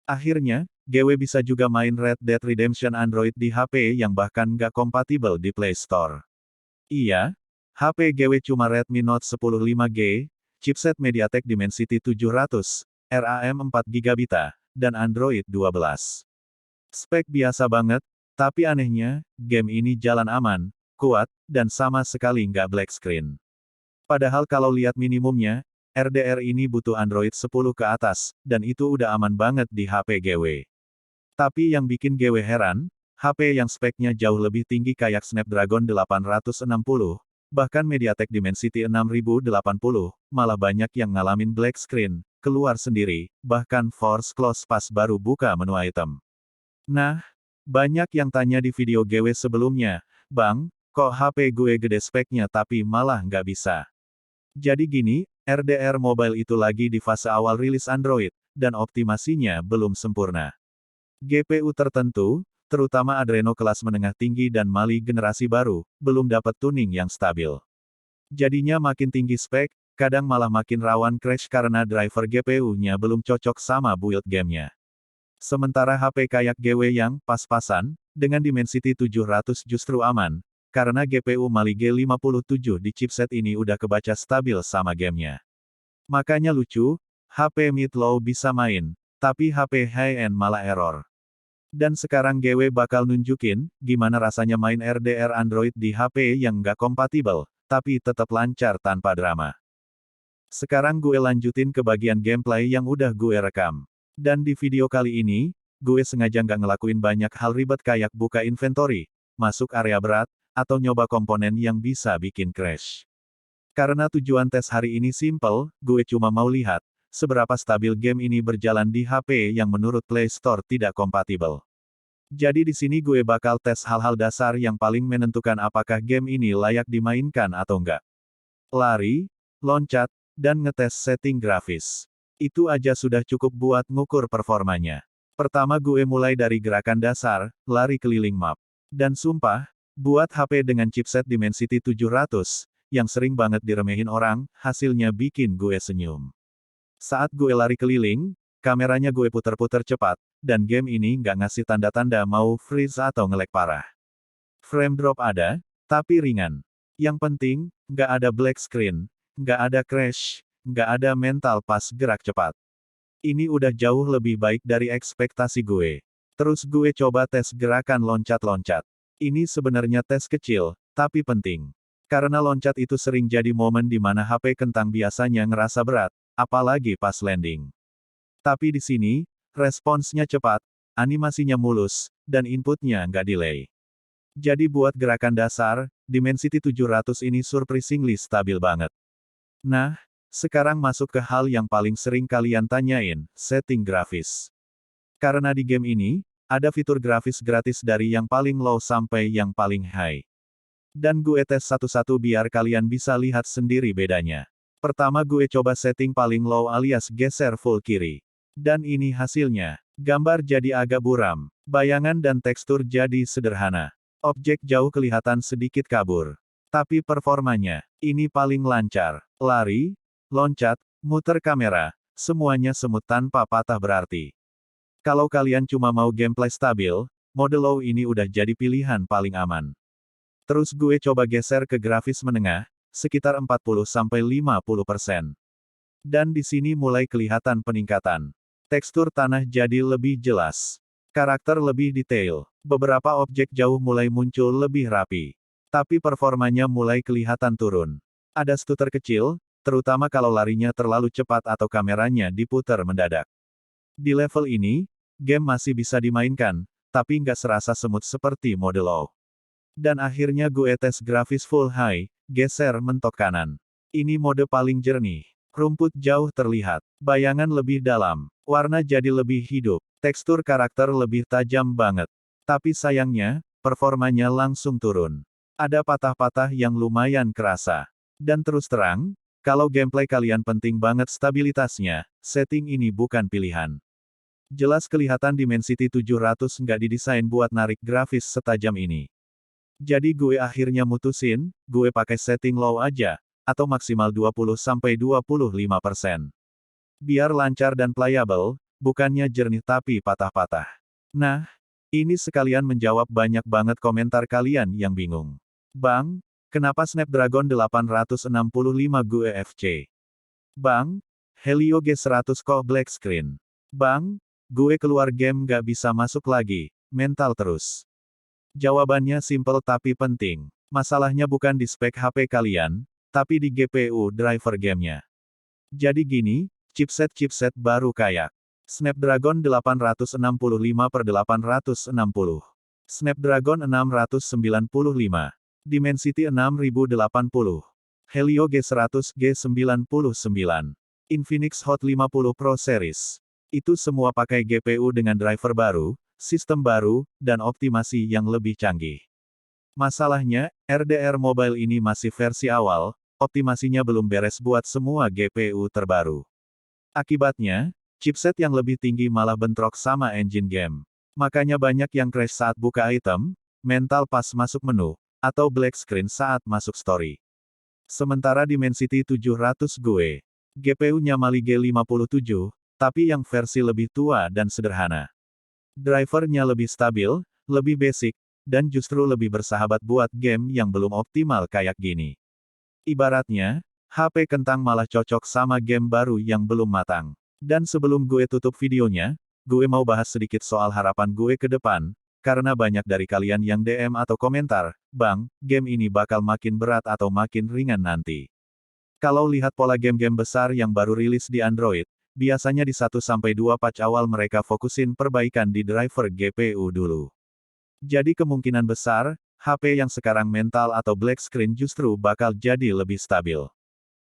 Akhirnya, GW bisa juga main Red Dead Redemption Android di HP yang bahkan nggak kompatibel di Play Store. Iya, HP GW cuma Redmi Note 10 5G, chipset MediaTek Dimensity 700, RAM 4GB, dan Android 12. Spek biasa banget, tapi anehnya, game ini jalan aman, kuat, dan sama sekali nggak black screen. Padahal kalau lihat minimumnya, RDR ini butuh Android 10 ke atas, dan itu udah aman banget di HP GW. Tapi yang bikin GW heran, HP yang speknya jauh lebih tinggi kayak Snapdragon 860, bahkan MediaTek Dimensity 6080, malah banyak yang ngalamin black screen, keluar sendiri, bahkan force close pas baru buka menu item. Nah, banyak yang tanya di video GW sebelumnya, Bang, kok HP gue gede speknya tapi malah nggak bisa. Jadi gini, RDR Mobile itu lagi di fase awal rilis Android, dan optimasinya belum sempurna. GPU tertentu, terutama Adreno kelas menengah tinggi dan Mali generasi baru, belum dapat tuning yang stabil. Jadinya makin tinggi spek, kadang malah makin rawan crash karena driver GPU-nya belum cocok sama build gamenya. Sementara HP kayak GW yang pas-pasan, dengan Dimensity 700 justru aman, karena GPU Mali G57 di chipset ini udah kebaca stabil sama gamenya. Makanya lucu, HP mid-low bisa main, tapi HP high-end malah error. Dan sekarang GW bakal nunjukin, gimana rasanya main RDR Android di HP yang nggak kompatibel, tapi tetap lancar tanpa drama. Sekarang gue lanjutin ke bagian gameplay yang udah gue rekam. Dan di video kali ini, gue sengaja nggak ngelakuin banyak hal ribet kayak buka inventory, masuk area berat, atau nyoba komponen yang bisa bikin crash. Karena tujuan tes hari ini simple, gue cuma mau lihat, seberapa stabil game ini berjalan di HP yang menurut Play Store tidak kompatibel. Jadi di sini gue bakal tes hal-hal dasar yang paling menentukan apakah game ini layak dimainkan atau enggak. Lari, loncat, dan ngetes setting grafis. Itu aja sudah cukup buat ngukur performanya. Pertama gue mulai dari gerakan dasar, lari keliling map. Dan sumpah, buat HP dengan chipset Dimensity 700, yang sering banget diremehin orang, hasilnya bikin gue senyum. Saat gue lari keliling, kameranya gue puter-puter cepat, dan game ini nggak ngasih tanda-tanda mau freeze atau nge-lag parah. Frame drop ada, tapi ringan. Yang penting, nggak ada black screen, nggak ada crash, nggak ada mental pas gerak cepat. Ini udah jauh lebih baik dari ekspektasi gue. Terus gue coba tes gerakan loncat-loncat. Ini sebenarnya tes kecil, tapi penting. Karena loncat itu sering jadi momen di mana HP kentang biasanya ngerasa berat, apalagi pas landing. Tapi di sini, responsnya cepat, animasinya mulus, dan inputnya nggak delay. Jadi buat gerakan dasar, Dimensity 700 ini surprisingly stabil banget. Nah, sekarang masuk ke hal yang paling sering kalian tanyain, setting grafis. Karena di game ini, ada fitur grafis gratis dari yang paling low sampai yang paling high. Dan gue tes satu-satu biar kalian bisa lihat sendiri bedanya. Pertama gue coba setting paling low alias geser full kiri. Dan ini hasilnya. Gambar jadi agak buram. Bayangan dan tekstur jadi sederhana. Objek jauh kelihatan sedikit kabur. Tapi performanya, ini paling lancar. Lari, loncat, muter kamera, semuanya semut tanpa patah berarti. Kalau kalian cuma mau gameplay stabil, mode low ini udah jadi pilihan paling aman. Terus gue coba geser ke grafis menengah, sekitar 40-50%. Dan di sini mulai kelihatan peningkatan. Tekstur tanah jadi lebih jelas. Karakter lebih detail. Beberapa objek jauh mulai muncul lebih rapi. Tapi performanya mulai kelihatan turun. Ada stutter kecil, terutama kalau larinya terlalu cepat atau kameranya diputar mendadak. Di level ini, game masih bisa dimainkan, tapi nggak serasa semut seperti mode low. Dan akhirnya gue tes grafis full high, geser mentok kanan. Ini mode paling jernih. Rumput jauh terlihat, bayangan lebih dalam, warna jadi lebih hidup, tekstur karakter lebih tajam banget. Tapi sayangnya, performanya langsung turun. Ada patah-patah yang lumayan kerasa. Dan terus terang, kalau gameplay kalian penting banget stabilitasnya, setting ini bukan pilihan. Jelas kelihatan Dimensity 700 nggak didesain buat narik grafis setajam ini. Jadi gue akhirnya mutusin, gue pakai setting low aja, atau maksimal 20-25%. Biar lancar dan playable, bukannya jernih tapi patah-patah. Nah, ini sekalian menjawab banyak banget komentar kalian yang bingung. Bang, kenapa Snapdragon 865 GUI FC? Bang, Helio G100 kok black screen? Bang, gue keluar game gak bisa masuk lagi, mental terus. Jawabannya simple tapi penting. Masalahnya bukan di spek HP kalian, tapi di GPU driver gamenya. Jadi gini, chipset-chipset baru kayak Snapdragon 865/860, Snapdragon 695, Dimensity 6080, Helio G100 G99, Infinix Hot 50 Pro Series. Itu semua pakai GPU dengan driver baru, sistem baru, dan optimasi yang lebih canggih. Masalahnya, RDR Mobile ini masih versi awal, optimasinya belum beres buat semua GPU terbaru. Akibatnya, chipset yang lebih tinggi malah bentrok sama engine game. Makanya banyak yang crash saat buka item, mental pas masuk menu, atau black screen saat masuk story. Sementara Dimensity 700 GUI, GPU-nya Mali G57, tapi yang versi lebih tua dan sederhana. Drivernya lebih stabil, lebih basic, dan justru lebih bersahabat buat game yang belum optimal kayak gini. Ibaratnya, HP kentang malah cocok sama game baru yang belum matang. Dan sebelum gue tutup videonya, gue mau bahas sedikit soal harapan gue ke depan, karena banyak dari kalian yang DM atau komentar, "Bang, game ini bakal makin berat atau makin ringan nanti." Kalau lihat pola game-game besar yang baru rilis di Android, biasanya di 1-2 patch awal mereka fokusin perbaikan di driver GPU dulu. Jadi kemungkinan besar, HP yang sekarang mental atau black screen justru bakal jadi lebih stabil.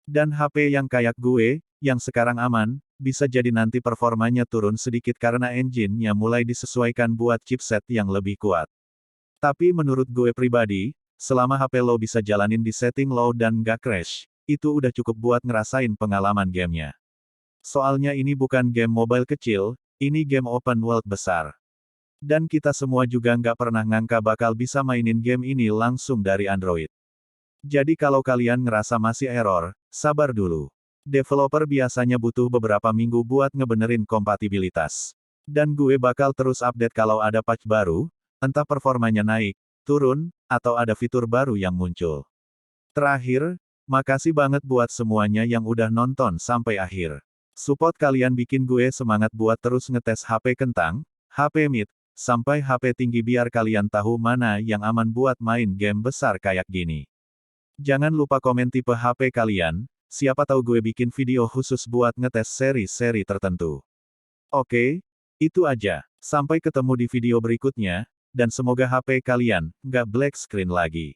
Dan HP yang kayak gue, yang sekarang aman, bisa jadi nanti performanya turun sedikit karena engine-nya mulai disesuaikan buat chipset yang lebih kuat. Tapi menurut gue pribadi, selama HP lo bisa jalanin di setting low dan nggak crash, itu udah cukup buat ngerasain pengalaman gamenya. Soalnya ini bukan game mobile kecil, ini game open world besar. Dan kita semua juga nggak pernah ngangka bakal bisa mainin game ini langsung dari Android. Jadi kalau kalian ngerasa masih error, sabar dulu. Developer biasanya butuh beberapa minggu buat ngebenerin kompatibilitas. Dan gue bakal terus update kalau ada patch baru, entah performanya naik, turun, atau ada fitur baru yang muncul. Terakhir, makasih banget buat semuanya yang udah nonton sampai akhir. Support kalian bikin gue semangat buat terus ngetes HP kentang, HP mid, sampai HP tinggi biar kalian tahu mana yang aman buat main game besar kayak gini. Jangan lupa komen tipe HP kalian, siapa tahu gue bikin video khusus buat ngetes seri-seri tertentu. Oke, itu aja. Sampai ketemu di video berikutnya, dan semoga HP kalian nggak black screen lagi.